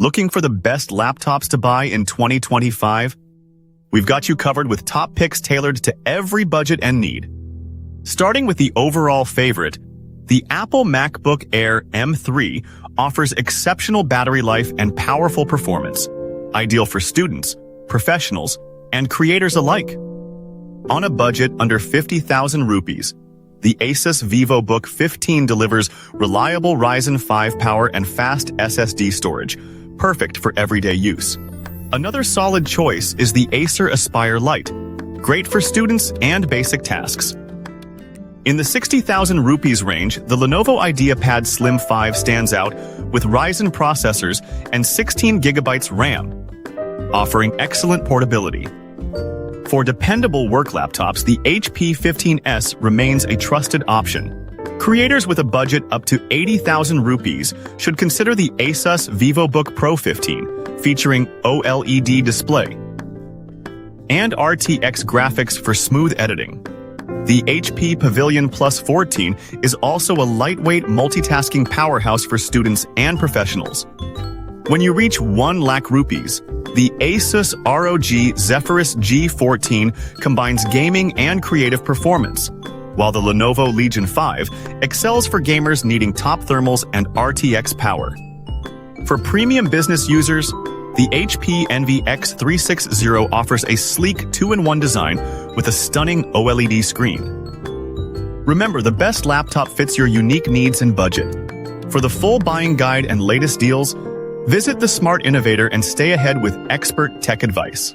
Looking for the best laptops to buy in 2025? We've got you covered with top picks tailored to every budget and need. Starting with the overall favorite, the Apple MacBook Air M3 offers exceptional battery life and powerful performance, ideal for students, professionals, and creators alike. On a budget under 50,000 rupees, the Asus VivoBook 15 delivers reliable Ryzen 5 power and fast SSD storage, perfect for everyday use. Another solid choice is the Acer Aspire Lite, great for students and basic tasks. In the 60,000 rupees range, the Lenovo IdeaPad Slim 5 stands out with Ryzen processors and 16 GB RAM, offering excellent portability. For dependable work laptops, the HP 15S remains a trusted option. Creators with a budget up to 80,000 rupees should consider the Asus VivoBook Pro 15, featuring OLED display and RTX graphics for smooth editing. The HP Pavilion Plus 14 is also a lightweight multitasking powerhouse for students and professionals. When you reach 1 lakh rupees, the Asus ROG Zephyrus G14 combines gaming and creative performance, while the Lenovo Legion 5 excels for gamers needing top thermals and RTX power. For premium business users, the HP Envy X360 offers a sleek 2-in-1 design with a stunning OLED screen. Remember, the best laptop fits your unique needs and budget. For the full buying guide and latest deals, visit the Smart Innovator and stay ahead with expert tech advice.